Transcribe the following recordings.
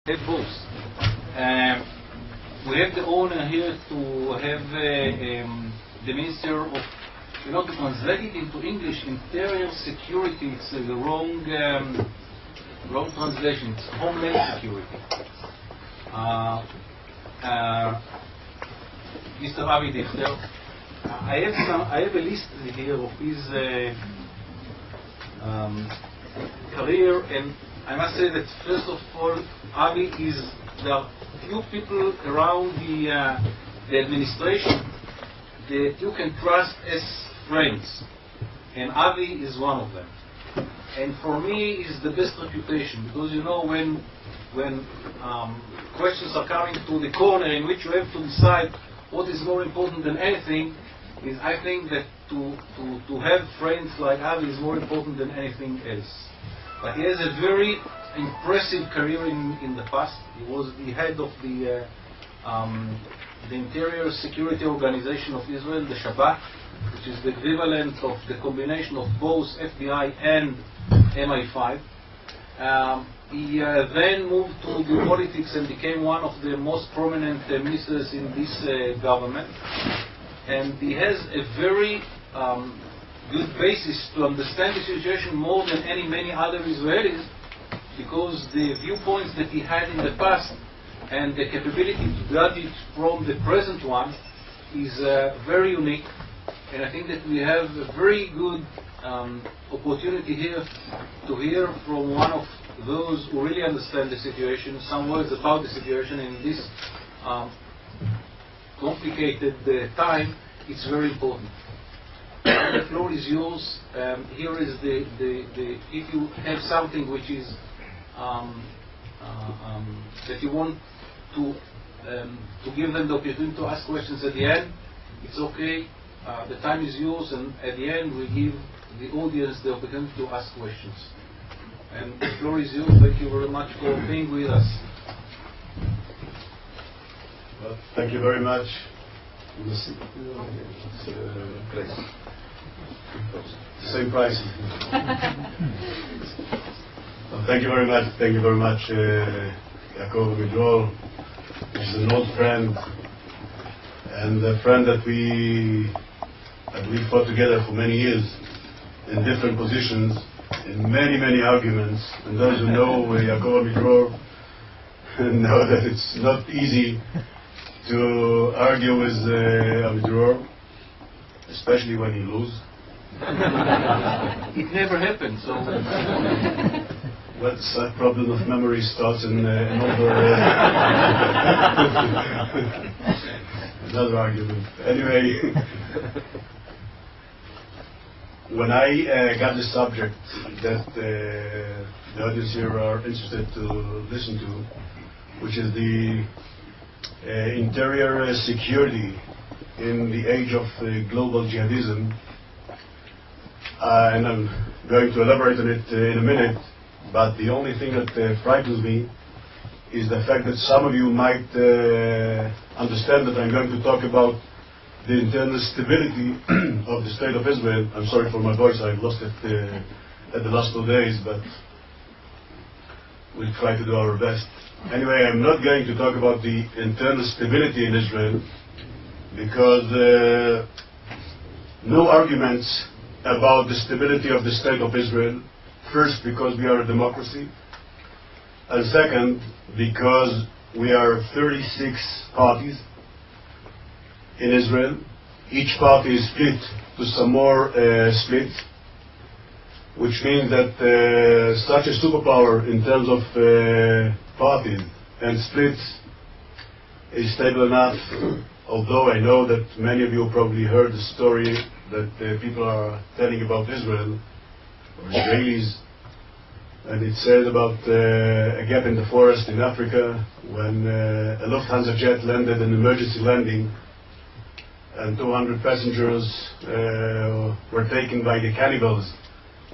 have both. We have the honor here to have the Minister of, to translate it into English, Interior Security. It's the wrong translation. It's Homeland Security. Mr. Avi Dichter. I have a list here of his career, and I must say that first of all, Avi is there are few people around the administration that you can trust as friends, and Avi is one of them. And for me, is the best reputation, because when questions are coming to the corner in which you have to decide what is more important than anything, is I think that to have friends like Avi is more important than anything else. But he has a very impressive career in the past. He was the head of the Interior Security Organization of Israel, the Shabak, which is the equivalent of the combination of both FBI and MI5. He then moved to the politics and became one of the most prominent ministers in this government. And he has a very good basis to understand the situation more than many other Israelis, because the viewpoints that he had in the past and the capability to judge it from the present one is very unique. And I think that we have a very good opportunity here to hear from one of those who really understand the situation, some words about the situation in this complicated time. It's very important. The floor is yours. Here is the if you have something which is that you want to give them the opportunity to ask questions at the end, it's okay. The time is yours, and at the end we give the audience the opportunity to ask questions. And the floor is yours. Thank you very much for being with us. Well, thank you very much. Same price. Well, thank you very much. Thank you very much, Yaakov Midrol. He's an old friend, and a friend that we fought together for many years in different positions, in many arguments. And those who know Yaakov Midrol know that it's not easy to argue with Amidror, especially when you lose. It never happened, so... What's that problem of memory starts in another argument. Anyway, when I got the subject that the audience here are interested to listen to, which is the interior security in the age of global jihadism, and I'm going to elaborate on it in a minute, but the only thing that frightens me is the fact that some of you might understand that I'm going to talk about the internal stability of the State of Israel. I'm sorry for my voice, I've lost it at the last 2 days, but we'll try to do our best. Anyway, I'm not going to talk about the internal stability in Israel, because no arguments about the stability of the State of Israel. First, because we are a democracy, and second, because we are 36 parties in Israel. Each party is split to some more splits, which means that such a superpower in terms of parties and splits is stable enough, although I know that many of you probably heard the story that people are telling about Israel, or Israelis, and it says about a gap in the forest in Africa when a Lufthansa jet landed an emergency landing, and 200 passengers were taken by the cannibals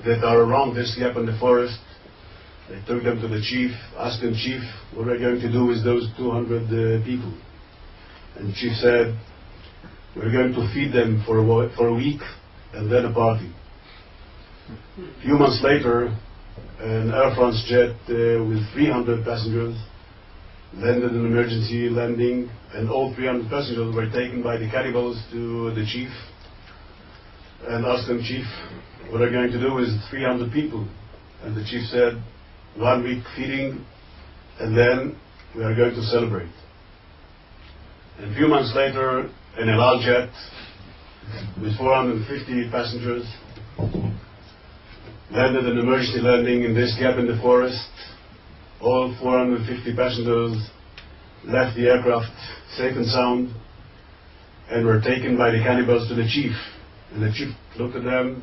that are around this gap in the forest. They took them to the chief, asked him, "Chief, what are we going to do with those 200 people?" And the chief said, "We're going to feed them for a week and then a party." A few months later, an Air France jet with 300 passengers landed an emergency landing, and all 300 passengers were taken by the cannibals to the chief and asked him, "Chief, what are you going to do with 300 people?" And the chief said, "1 week feeding, and then we are going to celebrate." And a few months later, an El Al jet with 450 passengers landed an emergency landing in this gap in the forest. All 450 passengers left the aircraft safe and sound and were taken by the cannibals to the chief. And the chief looked at them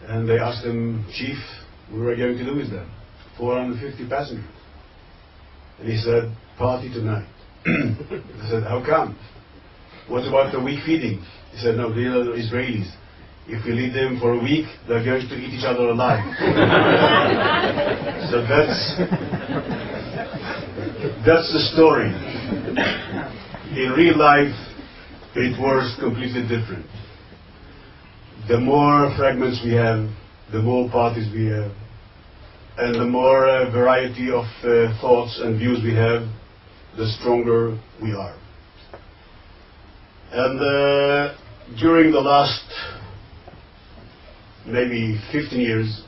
and they asked him, "Chief, what are we going to do with them? 450 passengers." And he said, "Party tonight." I said, "How come? What about the week feeding?" He said, "No, these are the Israelis. If we leave them for a week, they're going to eat each other alive." So that's the story. In real life, it was completely different. The more fragments we have, the more parties we have, and the more variety of thoughts and views we have, the stronger we are. And during the last maybe 15 years,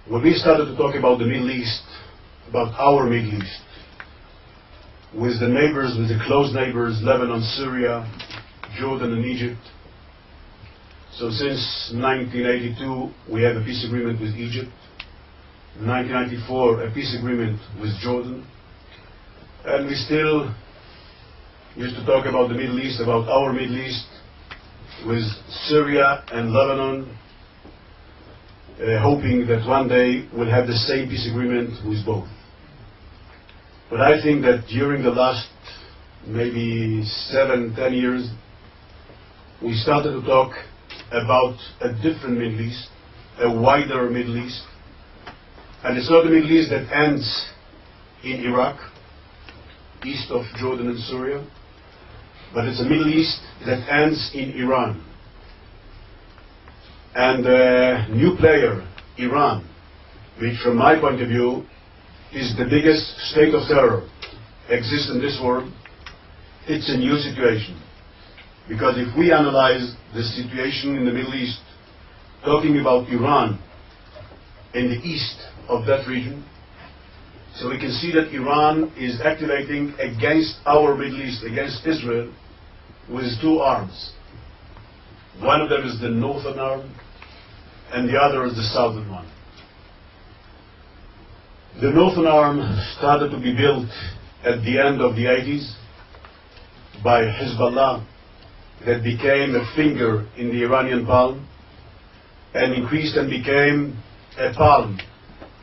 when we started to talk about the Middle East, about our Middle East, with the neighbors, with the close neighbors, Lebanon, Syria, Jordan and Egypt. So since 1982, we have a peace agreement with Egypt. 1994, a peace agreement with Jordan. And we still used to talk about the Middle East, about our Middle East, with Syria and Lebanon, hoping that one day we'll have the same peace agreement with both. But I think that during the last maybe 7-10 years, we started to talk about a different Middle East, a wider Middle East. And it's not a Middle East that ends in Iraq, east of Jordan and Syria, but it's a Middle East that ends in Iran. And a new player, Iran, which from my point of view is the biggest state of terror exists in this world, it's a new situation. Because if we analyze the situation in the Middle East, talking about Iran in the east of that region, so we can see that Iran is activating against our Middle East, against Israel, with two arms. One of them is the northern arm, and the other is the southern one. The northern arm started to be built at the end of the 80s by Hezbollah, that became a finger in the Iranian palm, and increased and became a palm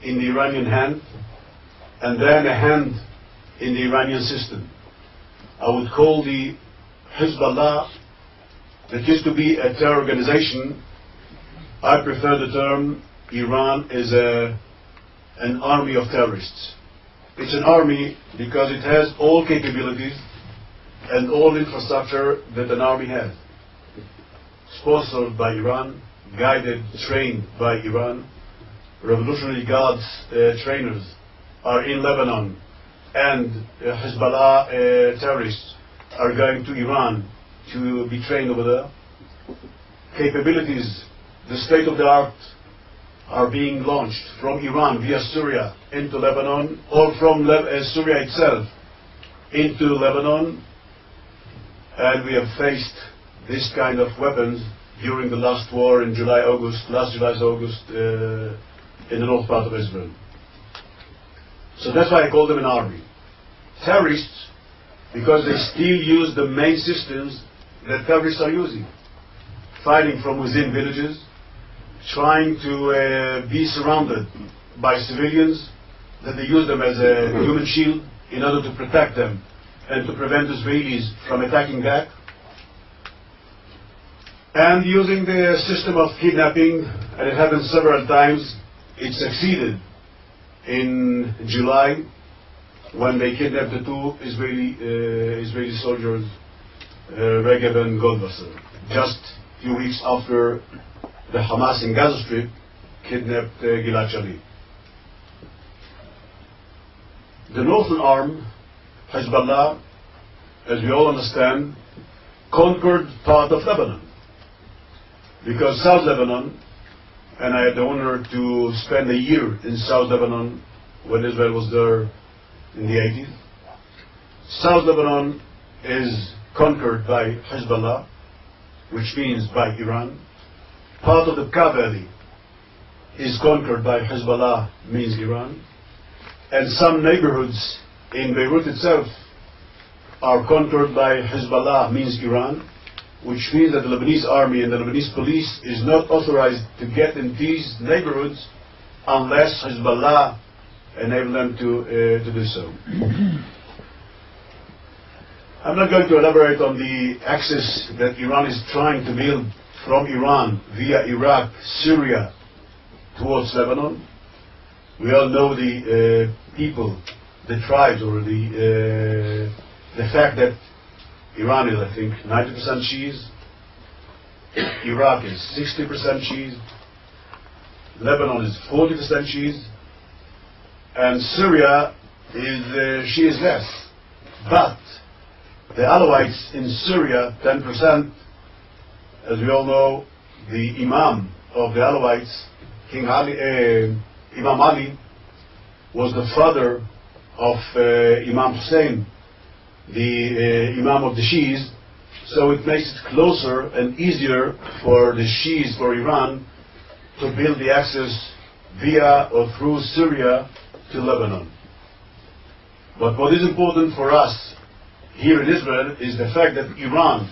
in the Iranian hand, and then a hand in the Iranian system. I would call the Hezbollah, that used to be a terror organization, I prefer the term Iran is an army of terrorists. It's an army because it has all capabilities and all infrastructure that an army has. Sponsored by Iran, guided, trained by Iran. Revolutionary Guards trainers are in Lebanon, and Hezbollah terrorists are going to Iran to be trained over there. Capabilities, the state of the art, are being launched from Iran via Syria into Lebanon, or from Syria itself into Lebanon. And we have faced this kind of weapons during the last war in last July, August, in the north part of Israel. So that's why I call them an army. Terrorists, because they still use the main systems that terrorists are using. Fighting from within villages, trying to be surrounded by civilians, that they use them as a human shield in order to protect them and to prevent Israelis from attacking back. And using the system of kidnapping, and it happened several times. It succeeded in July when they kidnapped the two Israeli soldiers, Regev and Goldwasser, just a few weeks after the Hamas in Gaza Strip kidnapped Gilad Shalit. The northern arm, Hezbollah, as we all understand, conquered part of Lebanon. Because South Lebanon, and I had the honor to spend a year in South Lebanon when Israel was there in the 80s. South Lebanon is conquered by Hezbollah, which means by Iran. Part of the Bekaa Valley is conquered by Hezbollah, means Iran. And some neighborhoods in Beirut itself are conquered by Hezbollah, means Iran, which means that the Lebanese army and the Lebanese police is not authorized to get in these neighborhoods unless Hezbollah enable them to do so. I'm not going to elaborate on the axis that Iran is trying to build from Iran via Iraq, Syria, towards Lebanon. We all know the people, the tribes, or the fact that Iran is, I think, 90% Shias, Iraq is 60% Shias, Lebanon is 40% Shias, and Syria is Shias less. But the Alawites in Syria, 10%, as we all know, the Imam of the Alawites, Imam Ali, was the father of Imam Hussein, the Imam of the Shias, so it makes it closer and easier for the Shias, for Iran, to build the access via or through Syria to Lebanon. But what is important for us here in Israel is the fact that Iran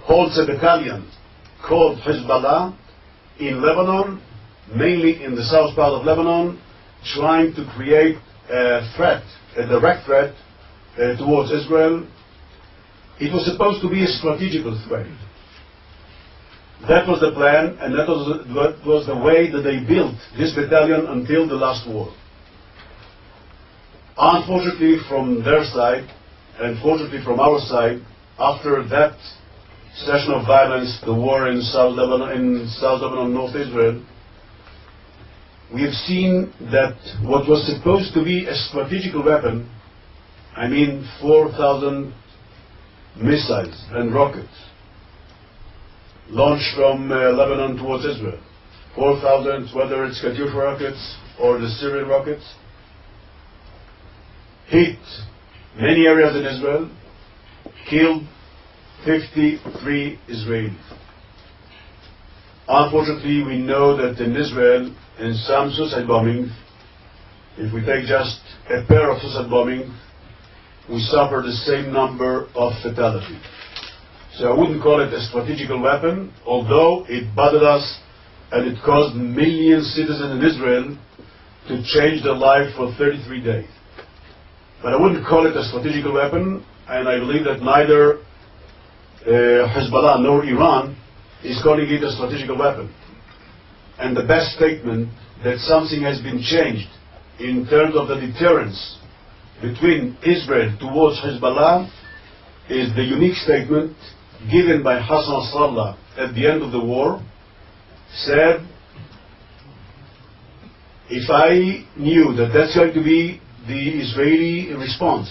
holds a battalion called Hezbollah in Lebanon, mainly in the south part of Lebanon, trying to create a threat, a direct threat towards Israel. It was supposed to be a strategical threat. That was the plan, and that was the way that they built this battalion until the last war. Unfortunately from their side, and fortunately from our side, after that session of violence, the war in South Lebanon, North Israel, we have seen that what was supposed to be a strategical weapon, I mean 4,000 missiles and rockets launched from Lebanon towards Israel, 4,000, whether it's Katyusha rockets or the Syrian rockets, hit many areas in Israel, killed 53 Israelis. Unfortunately, we know that in Israel, in some suicide bombings, if we take just a pair of suicide bombings, we suffer the same number of fatalities. So I wouldn't call it a strategical weapon, although it bothered us and it caused millions of citizens in Israel to change their life for 33 days. But I wouldn't call it a strategical weapon, and I believe that neither Hezbollah nor Iran is calling it a strategical weapon. And the best statement that something has been changed in terms of the deterrence between Israel towards Hezbollah is the unique statement given by Hassan Nasrallah at the end of the war. Said, if I knew that that's going to be the Israeli response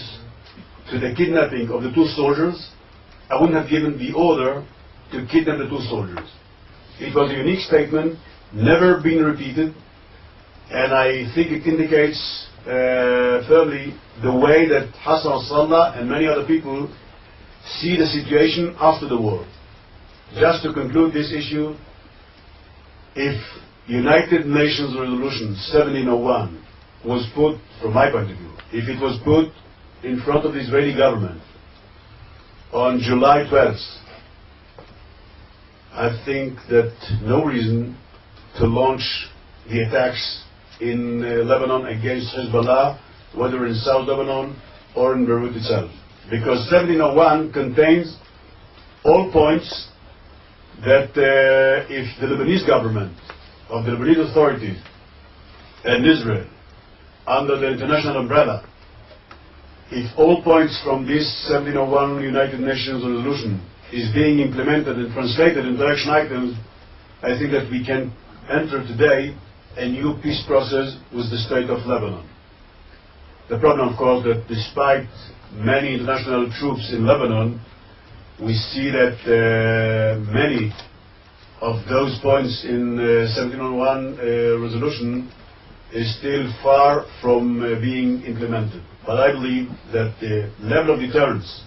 to the kidnapping of the two soldiers, I wouldn't have given the order to kidnap the two soldiers. It was a unique statement, never been repeated, and I think it indicates firmly the way that Hassan Nasrallah and many other people see the situation after the war. Just to conclude this issue, if United Nations Resolution 1701 was put, from my point of view, if it was put in front of the Israeli government on July 12th, I think that no reason to launch the attacks in Lebanon against Hezbollah, whether in South Lebanon or in Beirut itself. Because 1701 contains all points that if the Lebanese government, of the Lebanese authorities and Israel, under the international umbrella, if all points from this 1701 United Nations resolution is being implemented and translated into action items, I think that we can enter today a new peace process with the state of Lebanon. The problem, of course, that despite many international troops in Lebanon, we see that many of those points in 1701 resolution is still far from being implemented. But I believe that the level of deterrence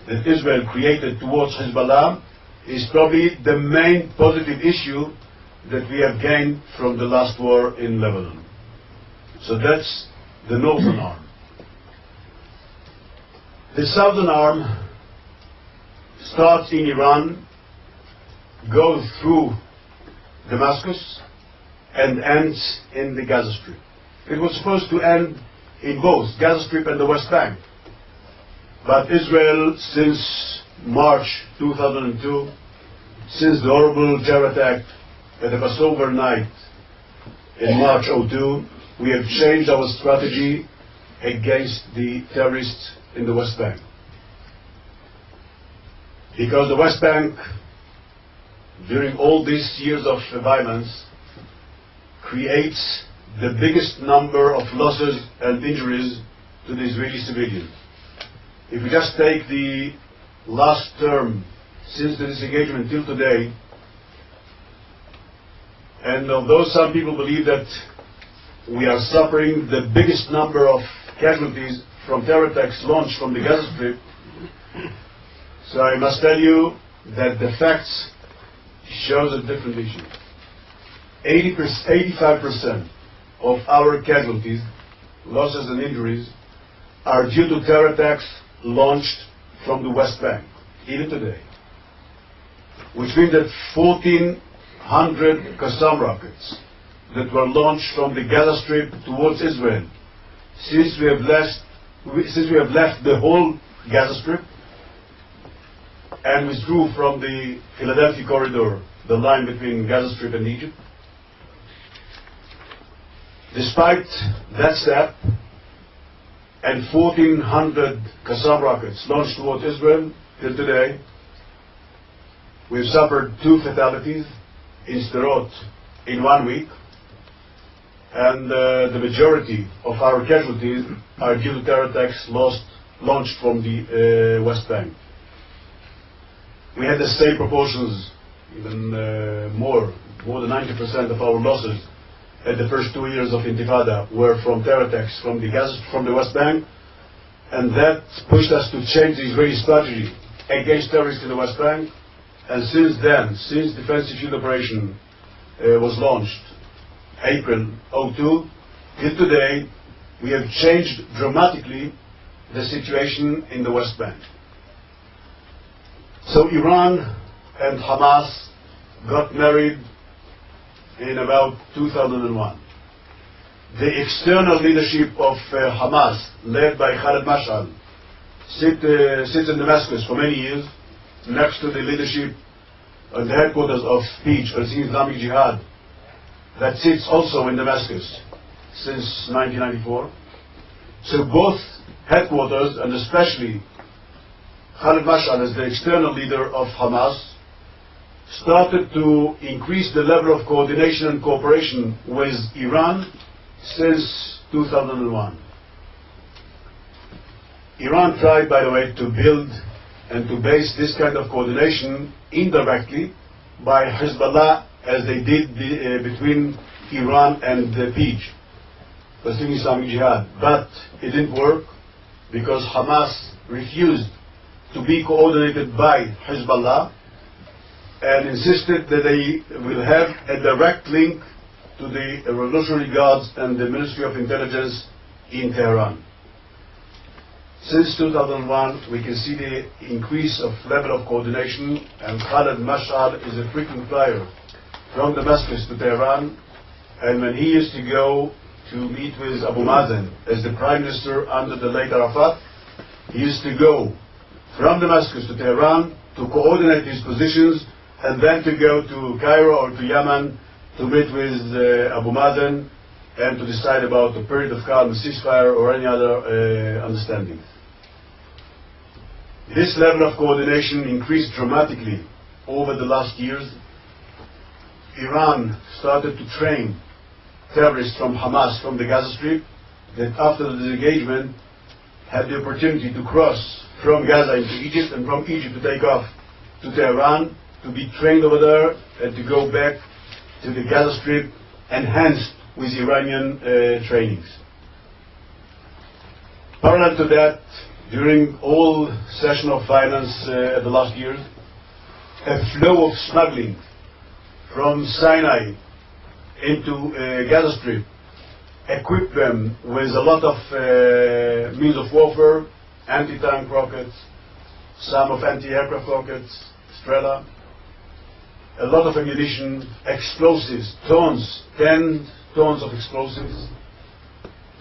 that Israel created towards Hezbollah is probably the main positive issue that we have gained from the last war in Lebanon. So that's the northern arm. The southern arm starts in Iran, goes through Damascus, and ends in the Gaza Strip. It was supposed to end in both Gaza Strip and the West Bank. But Israel, since March 2002, since the horrible terror attack at the Passover night in March 2002, we have changed our strategy against the terrorists in the West Bank. Because the West Bank, during all these years of violence, creates the biggest number of losses and injuries to the Israeli civilians. If we just take the last term since the disengagement till today, and although some people believe that we are suffering the biggest number of casualties from terror attacks launched from the Gaza Strip, so I must tell you that the facts shows a different issue. 85% of our casualties, losses and injuries, are due to terror attacks launched from the West Bank, even today. Which means that 1,400 Qassam rockets that were launched from the Gaza Strip towards Israel, since we have left the whole Gaza Strip and withdrew from the Philadelphia corridor, the line between Gaza Strip and Egypt. Despite that step, and 1,400 Qassam rockets launched towards Israel till today, we've suffered 2 fatalities in Sderot in 1 week, and the majority of our casualties are due to terror attacks launched from the West Bank. We had the same proportions, even more than 90% of our losses at the first 2 years of Intifada were from terror attacks from the West Bank, and that pushed us to change the Israeli strategy against terrorists in the West Bank. And since then, since Defensive Shield Operation was launched, April 2002, till today, we have changed dramatically the situation in the West Bank. So Iran and Hamas got married in about 2001. The external leadership of Hamas, led by Khaled Mashaal, sits in Damascus for many years, next to the leadership and the headquarters of PIJ, Palestinian Islamic Jihad, that sits also in Damascus since 1994. So both headquarters, and especially Khaled Mashaal as the external leader of Hamas, started to increase the level of coordination and cooperation with Iran since 2001. Iran tried, by the way, to build and to base this kind of coordination indirectly by Hezbollah, as they did between Iran and the PIJ, Palestinian Islamic Jihad. But it didn't work because Hamas refused to be coordinated by Hezbollah and insisted that they will have a direct link to the Revolutionary Guards and the Ministry of Intelligence in Tehran. Since 2001, we can see the increase of level of coordination, and Khaled Mashaal is a frequent flyer from Damascus to Tehran, and when he used to go to meet with Abu Mazen as the Prime Minister under the late Arafat, he used to go from Damascus to Tehran to coordinate his positions, and then to go to Cairo or to Yemen to meet with Abu Mazen and to decide about a period of calm, a ceasefire, or any other understanding. This level of coordination increased dramatically over the last years. Iran started to train terrorists from Hamas from the Gaza Strip, that after the disengagement had the opportunity to cross from Gaza into Egypt and from Egypt to take off to Tehran, to be trained over there and to go back to the Gaza Strip enhanced with Iranian trainings. Parallel to that, during all session of violence at the last years, a flow of smuggling from Sinai into Gaza Strip equipped them with a lot of means of warfare, anti-tank rockets, some of anti-aircraft rockets, Strela, a lot of ammunition, explosives, 10 tons of explosives,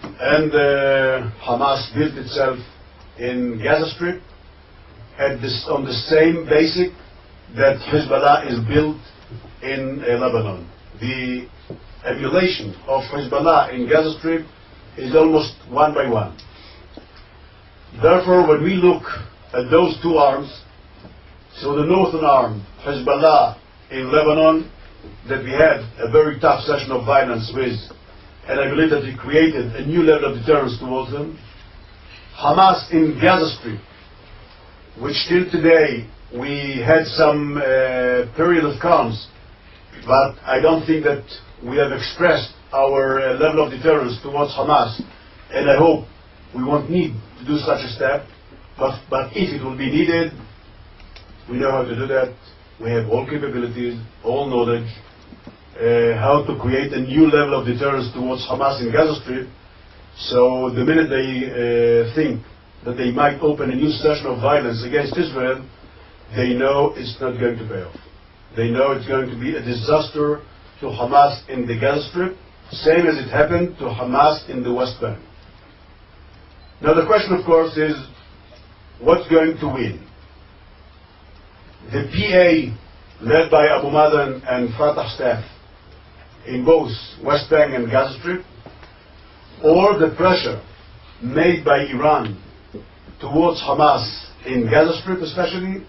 and Hamas built itself in Gaza Strip on the same basic that Hezbollah is built in Lebanon. The emulation of Hezbollah in Gaza Strip is almost one by one. Therefore, when we look at those two arms, so the northern arm, Hezbollah in Lebanon, that we had a very tough session of violence with, and I believe that we created a new level of deterrence towards them. Hamas in Gaza Strip, which till today we had some period of calms, but I don't think that we have expressed our level of deterrence towards Hamas, and I hope we won't need to do such a step, but if it will be needed, we know how to do that. We have all capabilities, all knowledge, how to create a new level of deterrence towards Hamas in Gaza Strip. So the minute they think that they might open a new session of violence against Israel, they know it's not going to pay off. They know it's going to be a disaster to Hamas in the Gaza Strip, same as it happened to Hamas in the West Bank. Now the question, of course, is what's going to win? The PA led by Abu Mazen and Fatah staff in both West Bank and Gaza Strip, or the pressure made by Iran towards Hamas in Gaza Strip especially,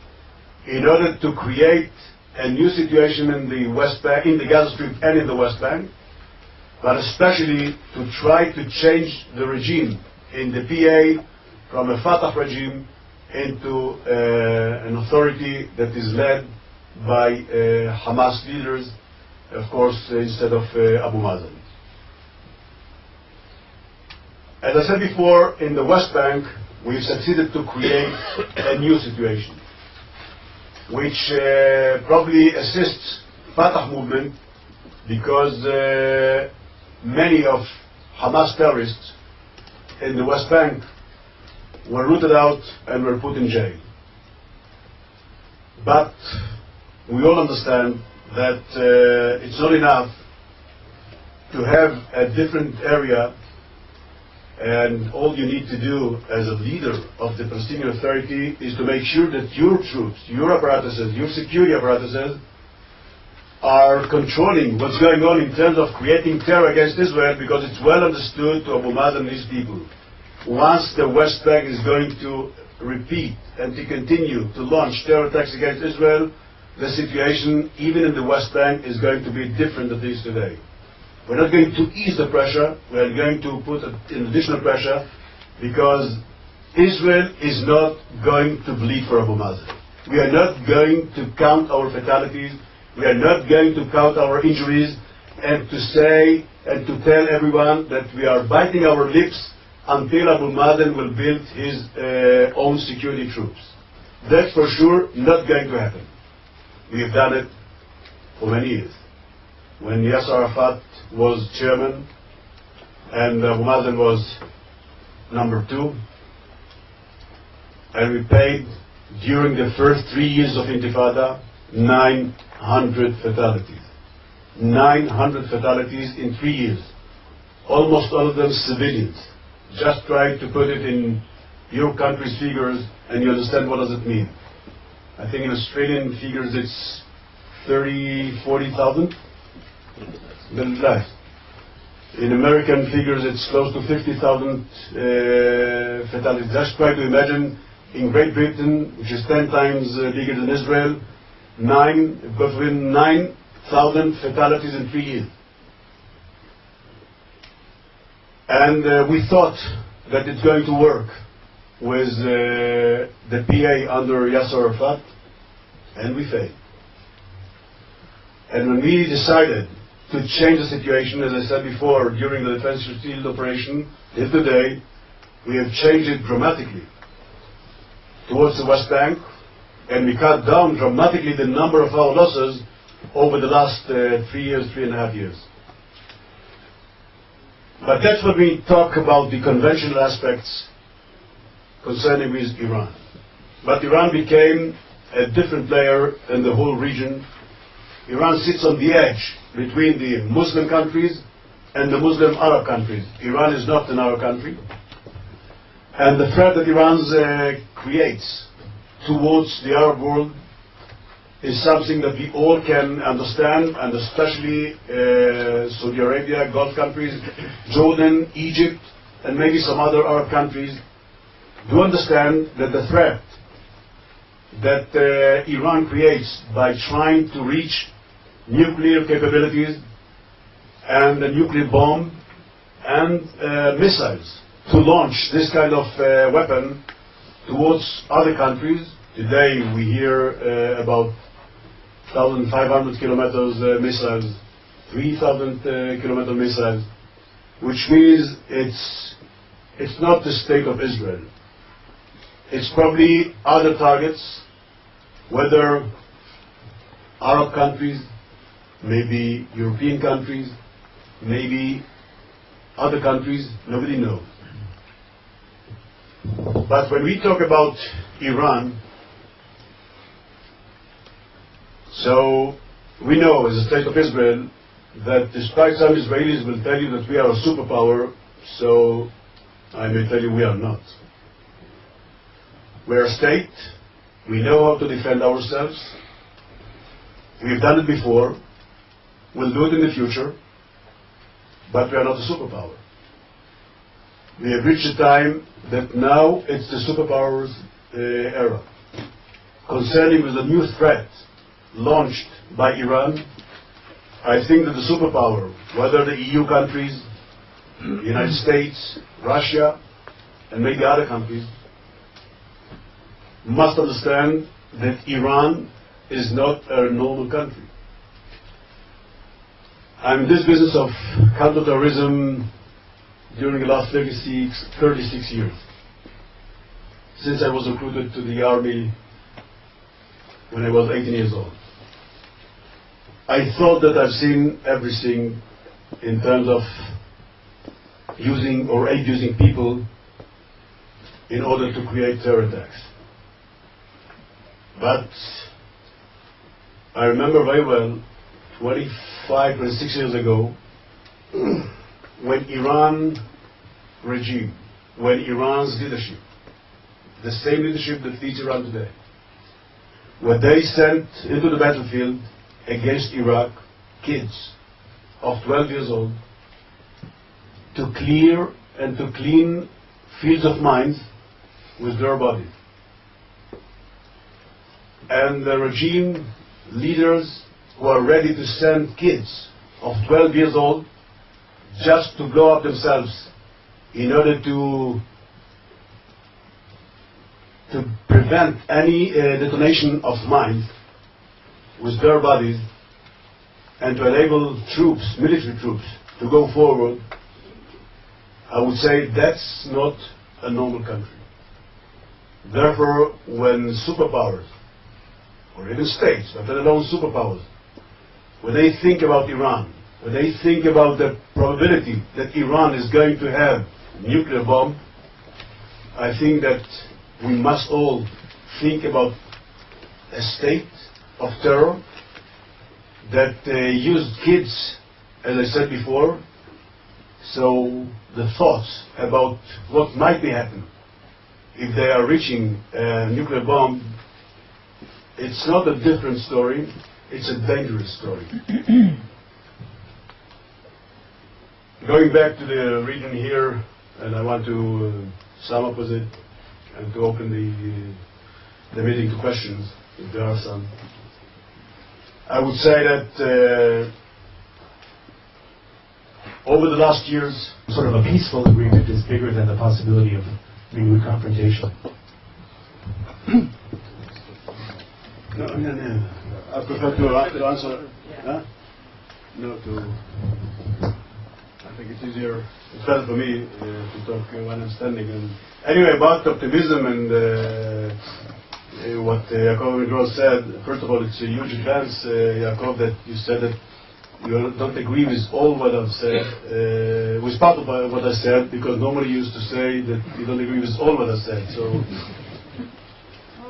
in order to create a new situation in the West Bank, in the Gaza Strip and in the West Bank, but especially to try to change the regime in the PA from a Fatah regime into an authority that is led by Hamas leaders, of course, instead of Abu Mazen. As I said before, in the West Bank, we've succeeded to create a new situation, which probably assists Fatah movement, because many of Hamas terrorists in the West Bank were rooted out and were put in jail. But we all understand that it's not enough to have a different area, and all you need to do as a leader of the Palestinian Authority is to make sure that your troops, your apparatuses, your security apparatuses are controlling what's going on in terms of creating terror against Israel, because it's well understood to Abu Mazen and his people, once the West Bank is going to repeat and to continue to launch terror attacks against Israel, the situation, even in the West Bank, is going to be different than it is today. We're not going to ease the pressure, we're going to put an additional pressure, because Israel is not going to bleed for Abu Mazen. We are not going to count our fatalities, we are not going to count our injuries, and to say and to tell everyone that we are biting our lips until Abu Mazen will build his own security troops. That's for sure not going to happen. We have done it for many years. When Yasser Arafat was chairman and Abu Mazen was number 2, and we paid during the first 3 years of Intifada 900 fatalities. 900 fatalities in 3 years. Almost all of them civilians. Just try to put it in your country's figures and you understand what does it mean. I think in Australian figures it's 40,000. In American figures it's close to 50,000 fatalities. Just try to imagine in Great Britain, which is 10 times bigger than Israel, 9,000 fatalities in 3 years. And we thought that it's going to work with the PA under Yasser Arafat, and we failed. And when we decided to change the situation, as I said before, during the defensive shield operation, till today, we have changed it dramatically towards the West Bank, and we cut down dramatically the number of our losses over the last 3.5 years. But that's when we talk about the conventional aspects concerning with Iran. But Iran became a different player in the whole region. Iran sits on the edge between the Muslim countries and the Muslim Arab countries. Iran is not an Arab country. And the threat that Iran creates towards the Arab world is something that we all can understand, and especially Saudi Arabia, Gulf countries, Jordan, Egypt, and maybe some other Arab countries do understand that the threat that Iran creates by trying to reach nuclear capabilities and a nuclear bomb and missiles to launch this kind of weapon towards other countries. Today we hear about 1,500 kilometers missiles, 3,000 kilometer missiles, which means it's not the state of Israel. It's probably other targets, whether Arab countries, maybe European countries, maybe other countries, nobody knows. But when we talk about Iran, so we know as a state of Israel that despite some Israelis will tell you that we are a superpower, so I may tell you we are not. We're a state, we know how to defend ourselves, we've done it before, we'll do it in the future, but we are not a superpower. We have reached a time that now it's the superpowers era. Concerning with the new threat launched by Iran, I think that the superpower, whether the EU countries, the United States, Russia, and maybe other countries, must understand that Iran is not a normal country. I'm in this business of counterterrorism during the last 36 years, since I was recruited to the army when I was 18 years old. I thought that I've seen everything in terms of using or abusing people in order to create terror attacks. But I remember very well, 26 years ago, when Iran regime, when Iran's leadership, the same leadership that leads Iran today, when they sent into the battlefield against Iraq kids of 12 years old to clear and to clean fields of mines with their bodies. And the regime leaders who are ready to send kids of 12 years old just to blow up themselves in order to prevent any detonation of mines with their bodies and to enable troops, military troops, to go forward, I would say that's not a normal country. Therefore, when superpowers, or even states, but let alone superpowers, when they think about Iran, when they think about the probability that Iran is going to have a nuclear bomb, I think that we must all think about a state of terror that used kids, as I said before. So the thoughts about what might be happening if they are reaching a nuclear bomb, it's not a different story, it's a dangerous story. Going back to the region here, and I want to sum up with it and to open the meeting to questions, if there are some. I would say that over the last years, sort of a peaceful agreement is bigger than the possibility of renewed confrontation. No, I prefer to answer. Huh? No, I think it's easier. It's better for me to talk when I'm standing. And anyway, about optimism and what Yaakov said. First of all, it's a huge advance, Yaakov, that you said that you don't agree with all what I've said, with part of what I said, because normally you used to say that you don't agree with all what I said. So.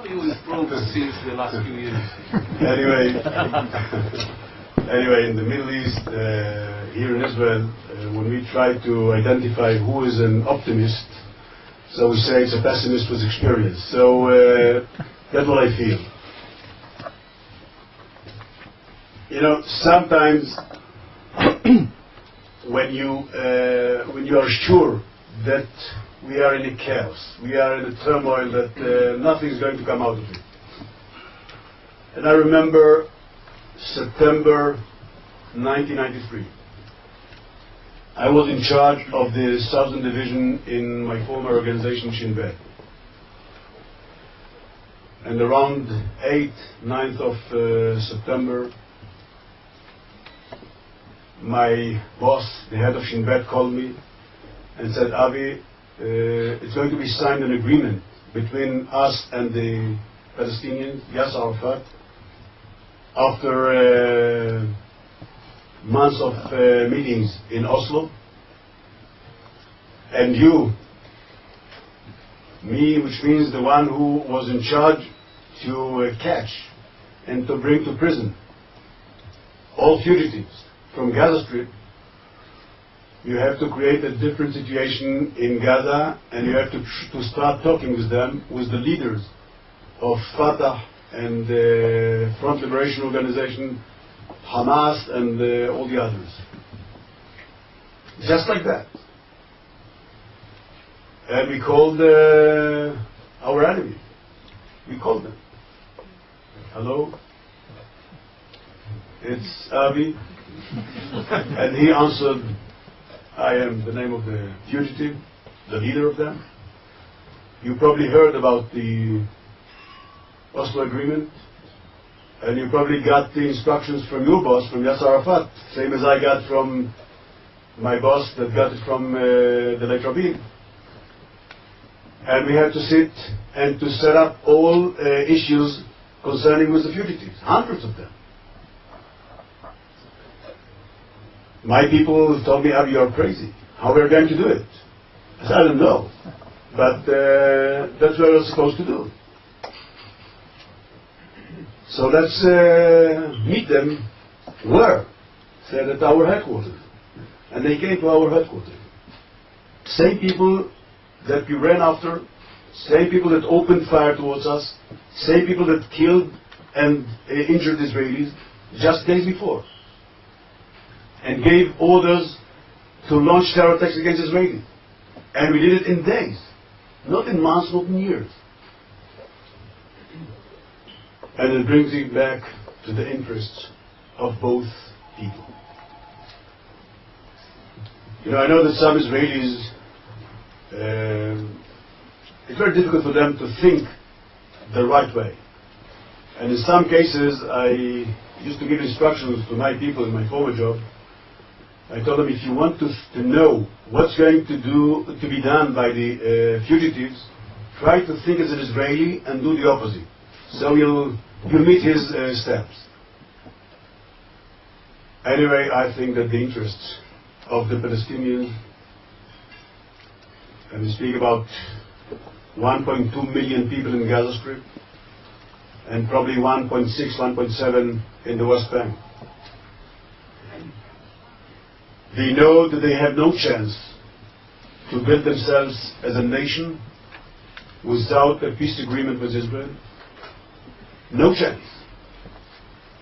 You improved since the last few years. Anyway, in the Middle East, here in Israel, when we try to identify who is an optimist, so we say it's a pessimist with experience. So that's what I feel. You know, sometimes when you are sure that we are in a chaos, we are in a turmoil that nothing is going to come out of it. And I remember September 1993. I was in charge of the Southern Division in my former organization, Shin Bet. And around 8th, 9th of September, my boss, the head of Shin Bet, called me and said, Avi, it's going to be signed an agreement between us and the Palestinians, Yasser Arafat, after months of meetings in Oslo. And you, me, which means the one who was in charge to catch and to bring to prison all fugitives from Gaza Strip, you have to create a different situation in Gaza, and you have to start talking with them, with the leaders of Fatah and the Front Liberation Organization, Hamas, and all the others. Just like that. And we called our enemy. We called them. Hello? It's Avi. And he answered, I am the name of the fugitive, the leader of them. You probably heard about the Oslo Agreement, and you probably got the instructions from your boss, from Yasser Arafat, same as I got from my boss that got it from the late Rabin. And we had to sit and to set up all issues concerning with the fugitives, hundreds of them. My people told me, Avi, you're crazy. How are we going to do it? I said, I don't know. But that's what we're supposed to do. So let's meet them where? Said at our headquarters. And they came to our headquarters. Same people that we ran after, same people that opened fire towards us, same people that killed and injured Israelis just days before. And gave orders to launch terror attacks against Israelis. And we did it in days, not in months, not in years. And it brings it back to the interests of both people. You know, I know that some Israelis, it's very difficult for them to think the right way. And in some cases, I used to give instructions to my people in my former job. I told them, if you want to know what's going to be done by the fugitives, try to think as an Israeli and do the opposite. So you'll meet his steps. Anyway, I think that the interests of the Palestinians, and we speak about 1.2 million people in Gaza Strip, and probably 1.6, 1.7 in the West Bank. They know that they have no chance to build themselves as a nation without a peace agreement with Israel. No chance.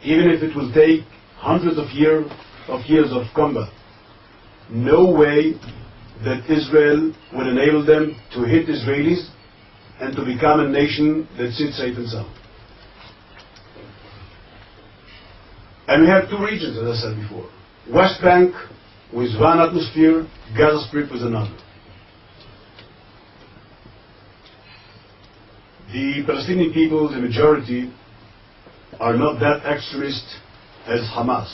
Even if it will take hundreds of years of combat. No way that Israel will enable them to hit Israelis and to become a nation that sits safe and sound. And we have two regions, as I said before. West Bank with one atmosphere, Gaza Strip with another. The Palestinian people, the majority, are not that extremist as Hamas.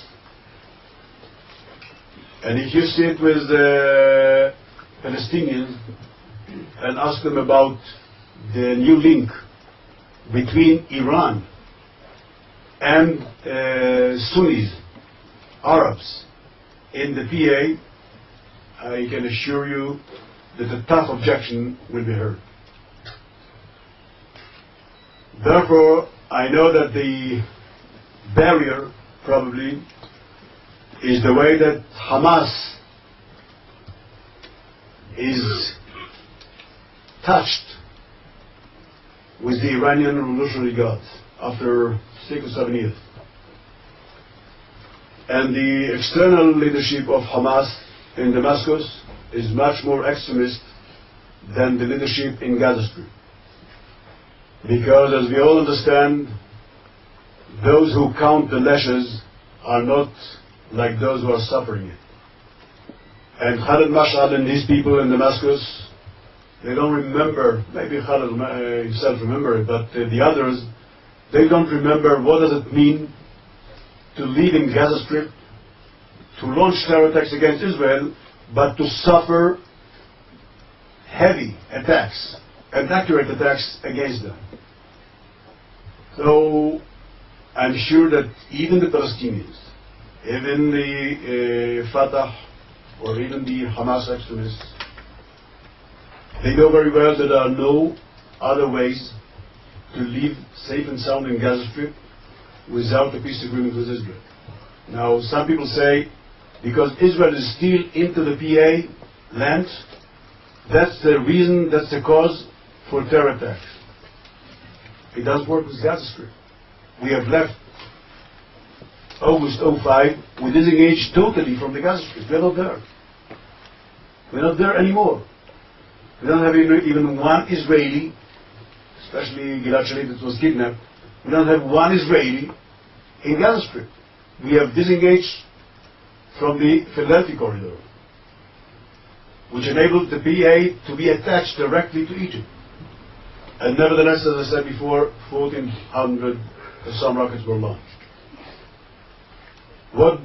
And if you sit with the Palestinians and ask them about the new link between Iran and Sunnis, Arabs, in the PA, I can assure you that a tough objection will be heard. Therefore, I know that the barrier probably is the way that Hamas is touched with the Iranian Revolutionary Guard after 6 or 7 years. And the external leadership of Hamas in Damascus is much more extremist than the leadership in Gaza Strip. Because as we all understand, those who count the lashes are not like those who are suffering it. And Khaled Mashaal and his people in Damascus, they don't remember, maybe Khaled himself remember it, but the others, they don't remember what does it mean to live in Gaza Strip, to launch terror attacks against Israel, but to suffer heavy attacks and accurate attacks against them. So I'm sure that even the Palestinians, even the Fatah or even the Hamas extremists, they know very well that there are no other ways to live safe and sound in Gaza Strip without a peace agreement with Israel. Now, some people say because Israel is still into the PA land, that's the reason, that's the cause for terror attacks. It doesn't work with Gaza Strip. We have left August 05, we disengaged totally from the Gaza Strip. We're not there. We're not there anymore. We don't have even one Israeli, especially Gilad Shalit that was kidnapped. We don't have one Israeli in Gaza Strip. We have disengaged from the Philadelphia corridor, which enabled the PA to be attached directly to Egypt. And nevertheless, as I said before, 1,400 Qassam rockets were launched. What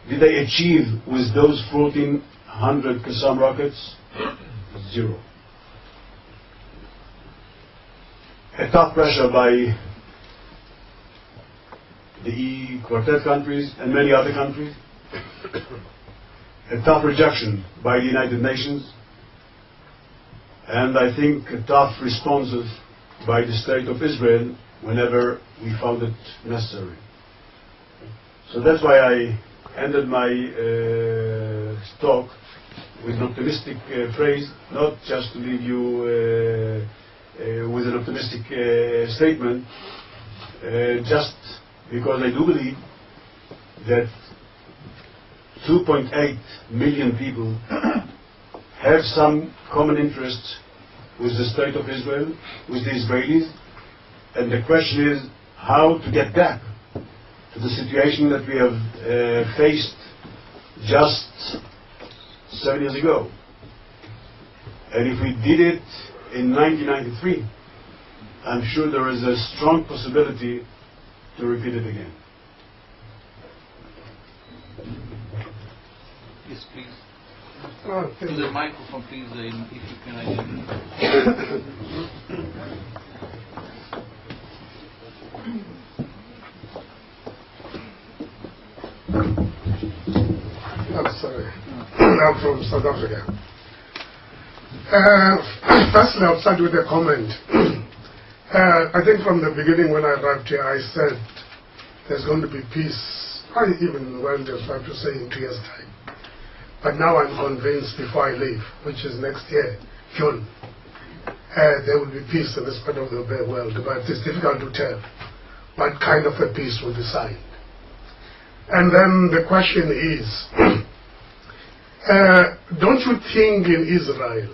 did they achieve with those 1,400 Qassam rockets? Zero. A tough pressure by the Quartet countries and many other countries. A tough rejection by the United Nations. And I think a tough responses by the State of Israel whenever we found it necessary. So that's why I ended my talk with an optimistic phrase, not just to leave you with an optimistic statement, just because I do believe that 2.8 million people have some common interest with the State of Israel, with the Israelis, and the question is how to get back to the situation that we have faced just 7 years ago. And if we did it in 1993, I'm sure there is a strong possibility to repeat it again. Yes, please. To the microphone, please, if you can identify. I'm sorry. I'm from South Africa. Firstly, I'll start with a comment. I think from the beginning when I arrived here, I said there's going to be peace. I even went as far to say in 2 years' time. But now I'm convinced before I leave, which is next year, June, there will be peace in this part of the world. But it's difficult to tell what kind of a peace will be signed. And then the question is, don't you think in Israel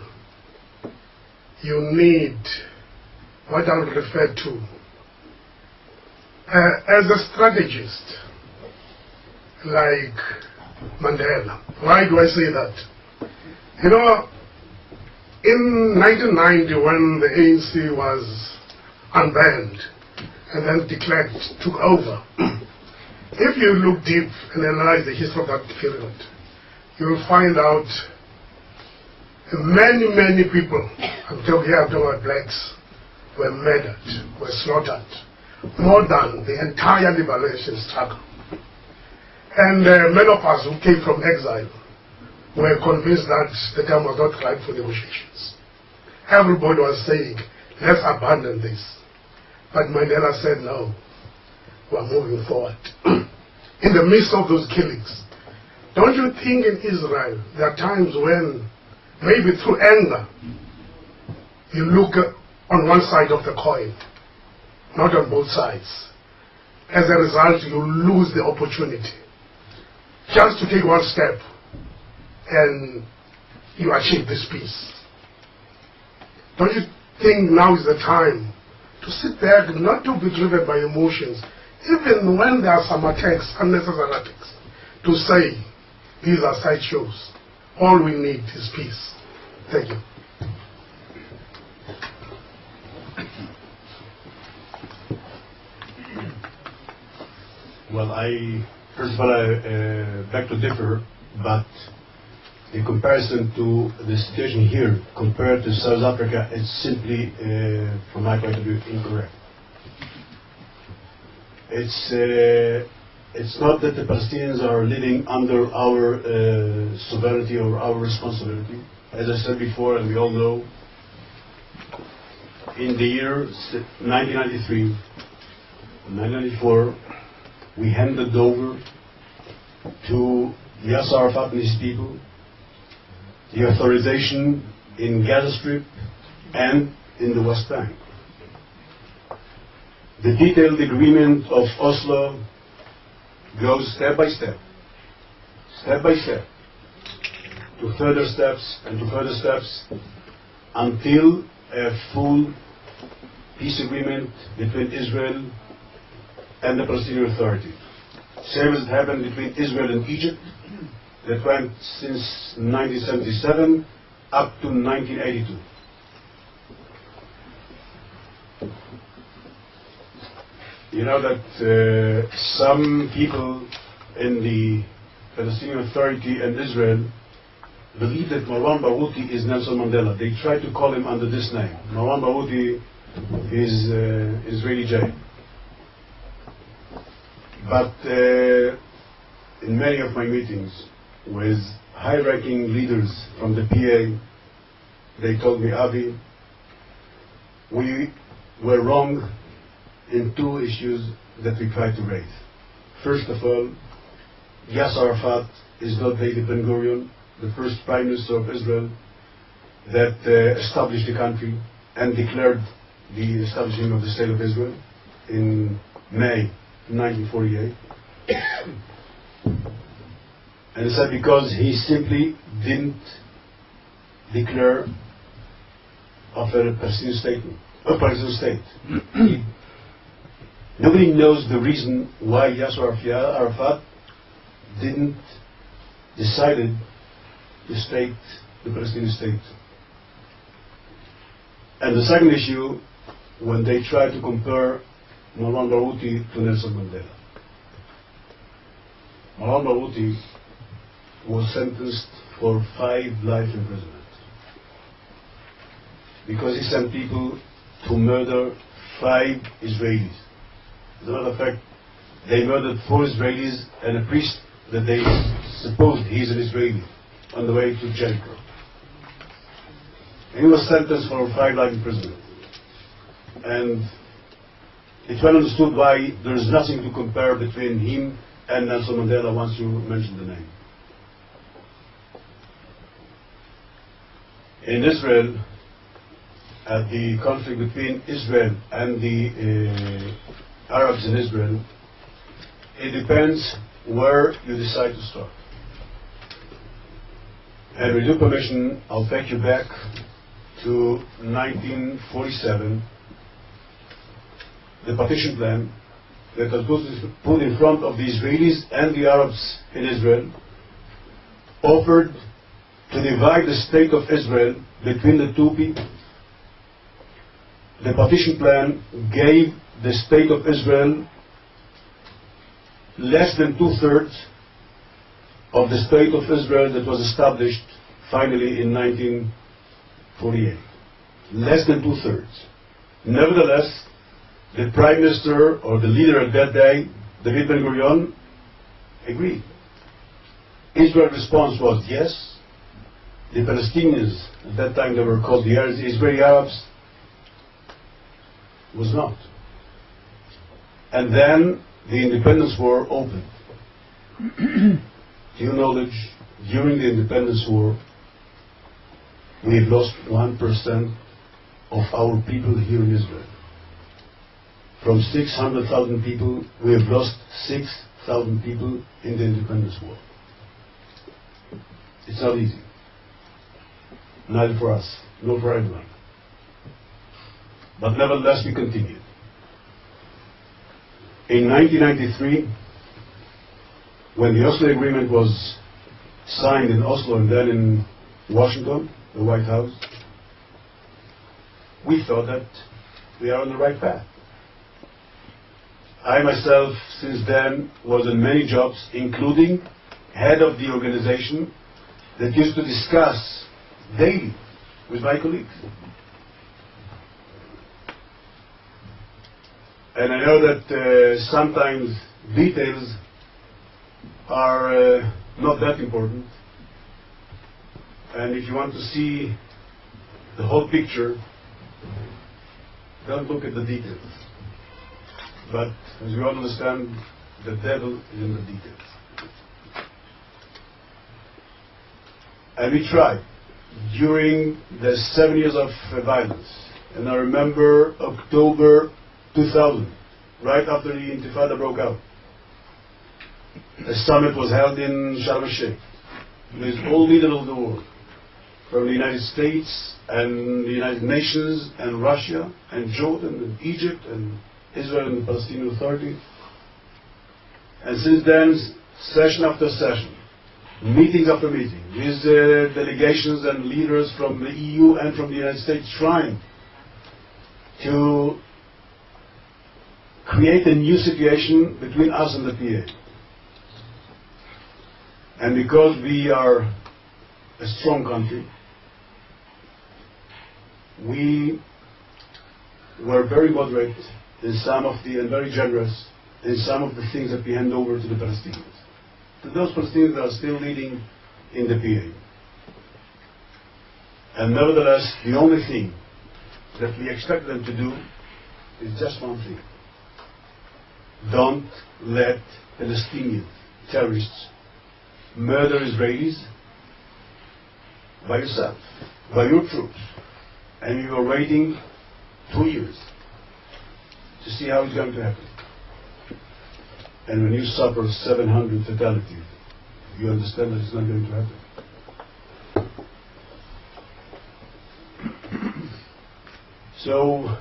you need what I would refer to as a strategist, like Mandela. Why do I say that? You know, in 1990, when the ANC was unbanned and then de Klerk took over, if you look deep and analyze the history of that period, you will find out many people, I'm talking about blacks, were murdered, were slaughtered, more than the entire liberation struggle. And many of us who came from exile were convinced that the time was not right for negotiations. Everybody was saying, let's abandon this. But Mandela said, no, we're moving forward. In the midst of those killings, don't you think in Israel there are times when, maybe through anger, you look on one side of the coin, not on both sides. As a result, you lose the opportunity just to take one step and you achieve this peace. Don't you think now is the time to sit back, not to be driven by emotions, even when there are some attacks, unnecessary attacks, to say, these are sideshows. All we need is peace. Thank you. Well, first of all, I beg to differ, but the comparison to the situation here compared to South Africa is simply, from my point of view, incorrect. It's not that the Palestinians are living under our sovereignty or our responsibility. As I said before, and we all know, in the year 1993, 1994, we handed over to Yasser Arafat and his people the authorization in Gaza Strip and in the West Bank. The detailed agreement of Oslo goes step by step, to further steps and to further steps until a full peace agreement between Israel and the Palestinian Authority. Same as it happened between Israel and Egypt, that went since 1977 up to 1982. You know that some people in the Palestinian Authority and Israel believe that Marwan Barghouti is Nelson Mandela. They try to call him under this name. Marwan Barghouti is Israeli jail. But in many of my meetings with high-ranking leaders from the PA, they told me, Avi, we were wrong in two issues that we tried to raise. First of all, Yasser Arafat is not David Ben-Gurion, the first Prime Minister of Israel that established the country and declared the establishment of the State of Israel in May 1948. And he said because he simply didn't declare of a Palestinian state. Nobody knows the reason why Yasser Arafat didn't decided to state the Palestinian state. And the second issue, when they tried to compare Marwan Barghouti to Nelson Mandela. Marwan Barghouti was sentenced for 5 life imprisonment because he sent people to murder 5 Israelis. As a matter of fact, they murdered 4 Israelis and a priest that they supposed he's an Israeli on the way to Jericho. And he was sentenced for 5 life imprisonment. And it's well understood why there is nothing to compare between him and Nelson Mandela once you mention the name. In Israel, at the conflict between Israel and the Arabs in Israel, it depends where you decide to start. And with your permission, I'll take you back to 1947, the partition plan that was put in front of the Israelis and the Arabs in Israel offered to divide the state of Israel between the two people. The partition plan gave the state of Israel less than 2/3 of the state of Israel that was established finally in 1948. Less than 2/3. Nevertheless, the Prime Minister or the leader at that day, David Ben-Gurion, agreed. Israel's response was yes. The Palestinians, at that time they were called the Israeli Arabs, was not. And then the independence war opened. To your knowledge, during the independence war, we have lost 1% of our people here in Israel. From 600,000 people, we have lost 6,000 people in the independence war. It's not easy. Neither for us, nor for everyone. But nevertheless, we continued. In 1993, when the Oslo Agreement was signed in Oslo and then in Washington, the White House, we thought that we are on the right path. I myself, since then, was in many jobs, including head of the organization that used to discuss daily with my colleagues. And I know that sometimes details are not that important. And if you want to see the whole picture, don't look at the details. But as you all understand, the devil is in the details. And we tried during the 7 years of violence. And I remember October 2000, right after the Intifada broke out. A summit was held in Sharm el-Sheikh with all leaders of the world, from the United States and the United Nations and Russia and Jordan and Egypt and Israel and the Palestinian Authority. And since then, session after session, meetings after meeting, with delegations and leaders from the EU and from the United States trying to create a new situation between us and the PA. And because we are a strong country, we were very moderate in some of the, and very generous in some of the things that we hand over to the Palestinians. To those Palestinians that are still leading in the PA. And nevertheless, the only thing that we expect them to do is just one thing. Don't let Palestinian terrorists murder Israelis by yourself, by your troops. And you are waiting 2 years to see how it's going to happen. And when you suffer 700 fatalities, you understand that it's not going to happen. So,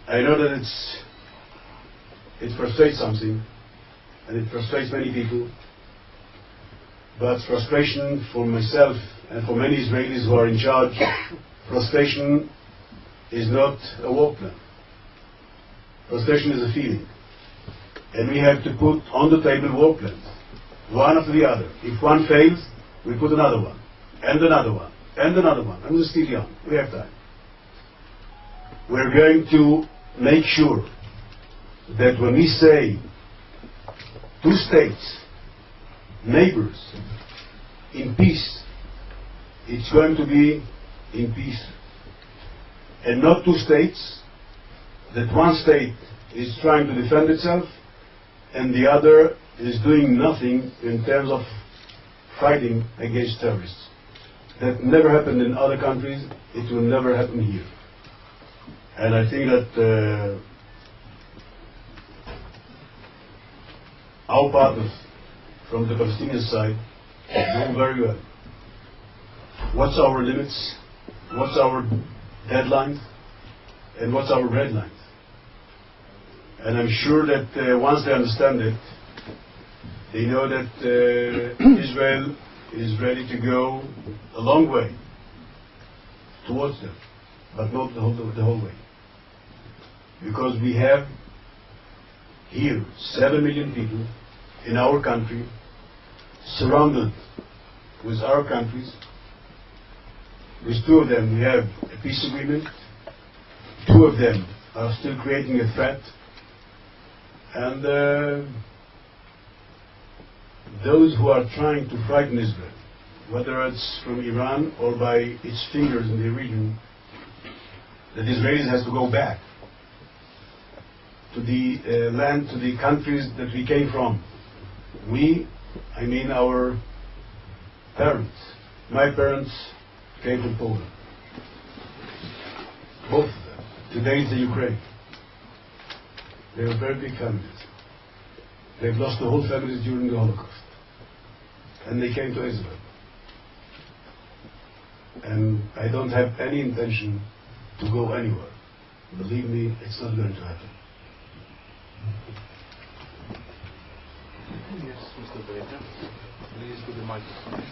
I know that it frustrates something, and it frustrates many people, but frustration for myself and for many Israelis who are in charge, frustration is not a war plan. Frustration is a feeling. And we have to put on the table war plans, one after the other. If one fails, we put another one, and another one, and another one. And we're still young, we have time. We're going to make sure that when we say two states, neighbors, in peace, it's going to be in peace. And not two states, that one state is trying to defend itself and the other is doing nothing in terms of fighting against terrorists. That never happened in other countries, it will never happen here. And I think that our partners from the Palestinian side know very well what's our limits, what's our deadlines, and what's our red lines. And I'm sure that once they understand it, they know that Israel is ready to go a long way towards them, but not the whole way. Because we have here 7 million people in our country, surrounded with our countries. With 2 of them we have a peace agreement, 2 of them are still creating a threat, and those who are trying to frighten Israel, whether it's from Iran or by its fingers in the region, that Israelis has to go back to the land, to the countries that we came from. We, I mean our parents. My parents came from Poland. Both of them. Today it's the Ukraine. They were very big families. They've lost the whole families during the Holocaust. And they came to Israel. And I don't have any intention to go anywhere. Believe me, it's not going to happen. Yes, Mr. Dichter. Please to the microphone.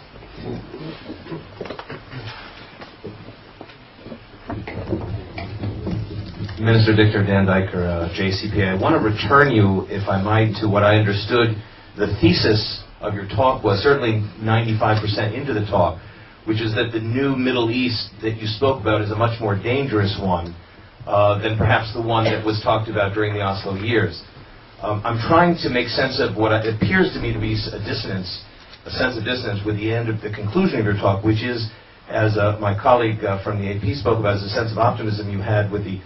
Minister Dichter, Dan Diker, JCPA. I want to return you, if I might, to what I understood the thesis of your talk was, certainly 95% into the talk, which is that the new Middle East that you spoke about is a much more dangerous one than perhaps the one that was talked about during the Oslo years. I'm trying to make sense of what appears to me to be a dissonance, a sense of dissonance with the end of the conclusion of your talk, which is, as my colleague from the AP spoke about, is a sense of optimism you had with the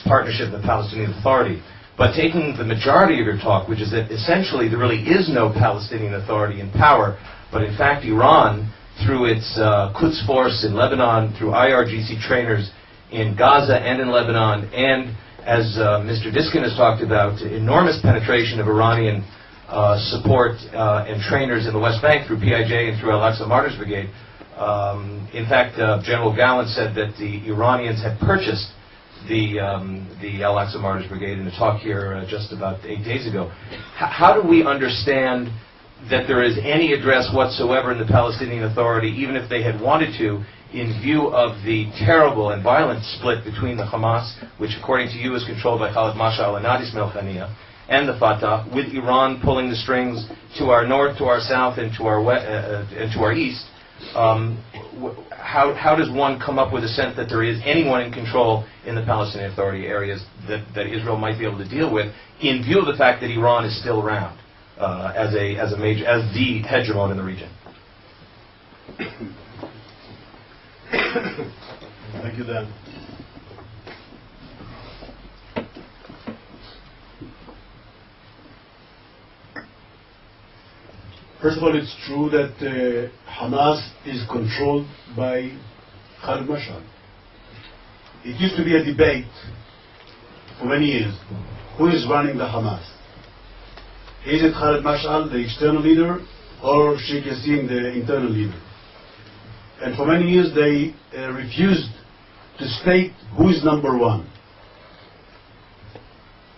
partnership with the Palestinian Authority. But taking the majority of your talk, which is that essentially there really is no Palestinian Authority in power, but in fact Iran, through its Quds Force in Lebanon, through IRGC trainers in Gaza and in Lebanon, and as Mr. Diskin has talked about, enormous penetration of Iranian support and trainers in the West Bank through PIJ and through Al-Aqsa Martyrs Brigade. In fact, General Gallant said that the Iranians had purchased the Al-Aqsa Martyrs Brigade in a talk here just about 8 days ago. How do we understand that there is any address whatsoever in the Palestinian Authority, even if they had wanted to, in view of the terrible and violent split between the Hamas, which according to you is controlled by Khaled Mashaal and not Ismail Haniyeh, and the Fatah, with Iran pulling the strings to our north, to our south, and to our east? How does one come up with a sense that there is anyone in control in the Palestinian Authority areas that Israel might be able to deal with, in view of the fact that Iran is still around as the hegemon in the region? Thank you, Dan. First of all, it's true that Hamas is controlled by Khaled Mashaal. It used to be a debate for many years. Who is running the Hamas? Is it Khaled Mashaal, the external leader, or Sheikh Yassin, the internal leader? And for many years they refused to state who is number one.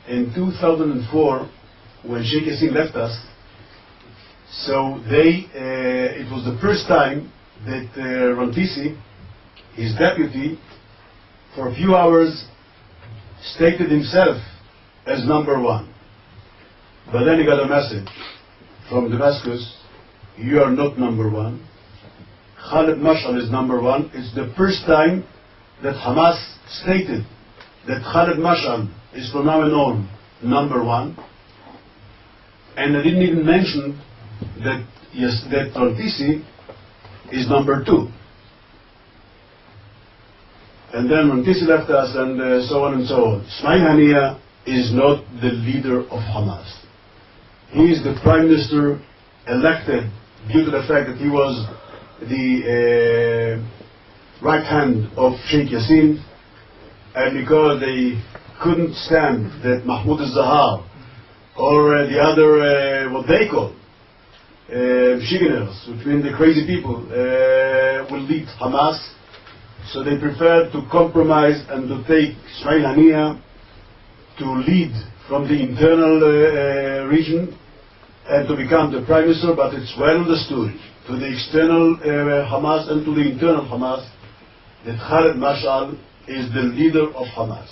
In 2004, when Sheikh Yassin left us, so it was the first time that Rantisi, his deputy, for a few hours stated himself as number one. But then he got a message from Damascus: you are not number one. Khaled Mashaal is number one. It's the first time that Hamas stated that Khaled Mashaal is from now on number one. And I didn't even mention that Rantisi is number two. And then Rantisi left us, and so on and so on. Ismail Haniyeh is not the leader of Hamas. He is the prime minister elected due to the fact that he was the right hand of Sheikh Yassin, and because they couldn't stand that Mahmoud Abbas or the other, what they call, Shiganers, which mean the crazy people, will lead Hamas. So they preferred to compromise and to take Ismail Haniyeh to lead from the internal region and to become the prime minister. But it's well understood to the external Hamas and to the internal Hamas, that Khaled Mashaal is the leader of Hamas.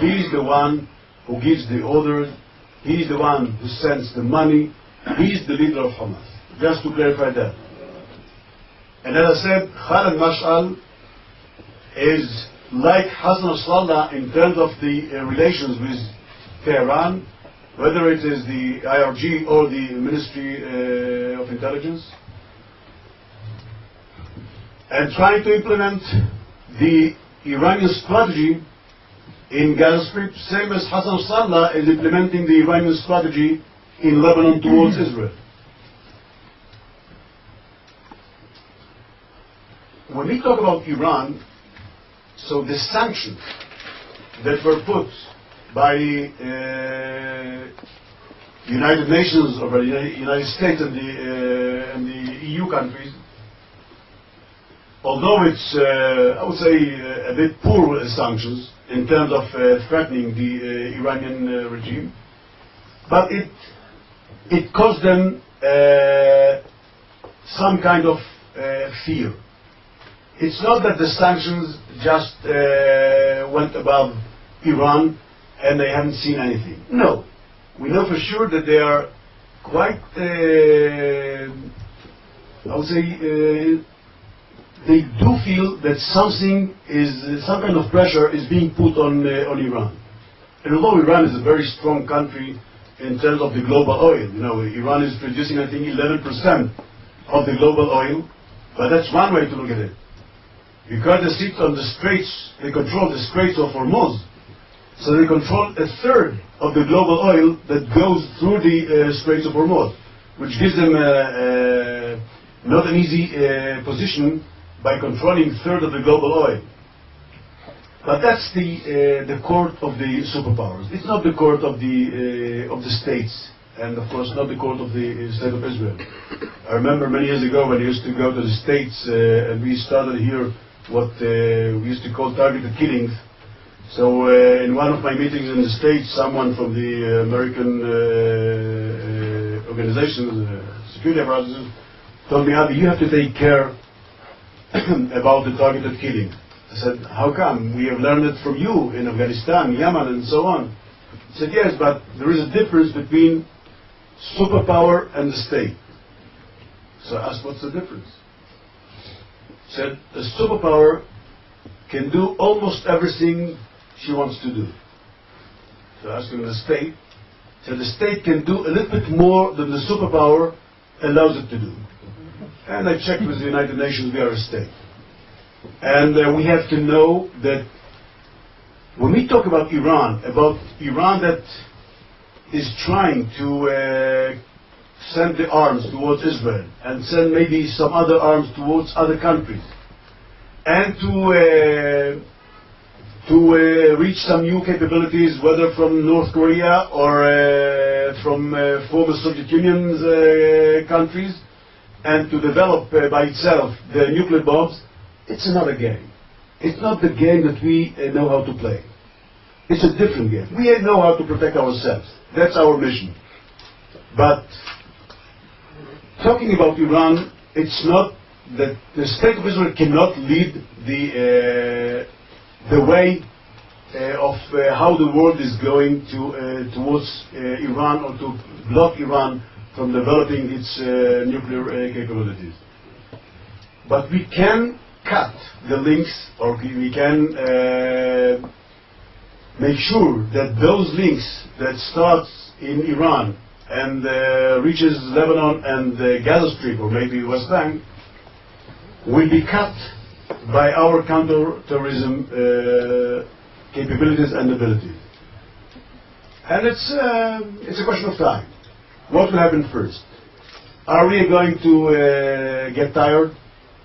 He is the one who gives the orders, he is the one who sends the money, he is the leader of Hamas. Just to clarify that. And as I said, Khaled Mashaal is like Hassan Nasrallah in terms of the relations with Tehran, whether it is the IRG or the Ministry of Intelligence, and trying to implement the Iranian strategy in Gaza Strip, same as Hassan Nasrallah is implementing the Iranian strategy in Lebanon towards Israel. When we talk about Iran, so the sanctions that were put by United Nations or by the United States and the EU countries, although it's, I would say, a bit poor sanctions in terms of threatening the Iranian regime, but it caused them some kind of fear. It's not that the sanctions just went above Iran and they haven't seen anything. No. We know for sure that they are quite, I would say, they do feel that some kind of pressure is being put on Iran. And although Iran is a very strong country in terms of the global oil, you know, Iran is producing, I think, 11% of the global oil, but that's one way to look at it. Because they sit on the straits, they control the straits of Hormuz, so they control a third of the global oil that goes through the straits of Hormuz, which gives them not an easy position by controlling a third of the global oil. But that's the court of the superpowers. It's not the court of the states, and of course not the court of the state of Israel. I remember many years ago when I used to go to the States and we started here what we used to call targeted killings. So in one of my meetings in the States, someone from the American organizations, security apparatus, told me, Avi, you have to take care about the targeted killing. I said, how come? We have learned it from you in Afghanistan, Yemen, and so on. He said, yes, but there is a difference between superpower and the state. So I asked, what's the difference? He said, a superpower can do almost everything she wants to do. So I asked him, the state? He said, the state can do a little bit more than the superpower allows it to do. And I checked with the United Nations, we are a state. And we have to know that when we talk about Iran that is trying to send the arms towards Israel and send maybe some other arms towards other countries, and to reach some new capabilities, whether from North Korea or from former Soviet Union's countries, and to develop by itself the nuclear bombs, it's another game. It's not the game that we know how to play. It's a different game. We know how to protect ourselves. That's our mission. But talking about Iran, it's not that the state of Israel cannot lead the way of how the world is going towards Iran, or to block Iran from developing its nuclear capabilities. But we can cut the links, or we can make sure that those links that starts in Iran and reaches Lebanon and the Gaza Strip, or maybe West Bank, will be cut by our counter-terrorism capabilities and abilities. And it's a question of time. What will happen first? Are we going to get tired,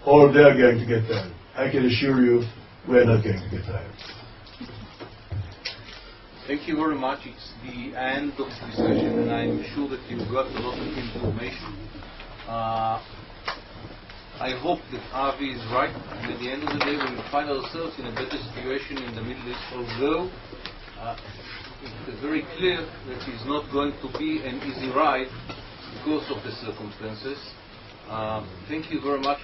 or they are going to get tired? I can assure you, we are not going to get tired. Thank you very much. It's the end of the discussion, and I'm sure that you got a lot of information. I hope that Avi is right, and at the end of the day we will find ourselves in a better situation in the Middle East, although it's very clear that it's not going to be an easy ride because of the circumstances. Thank you very much.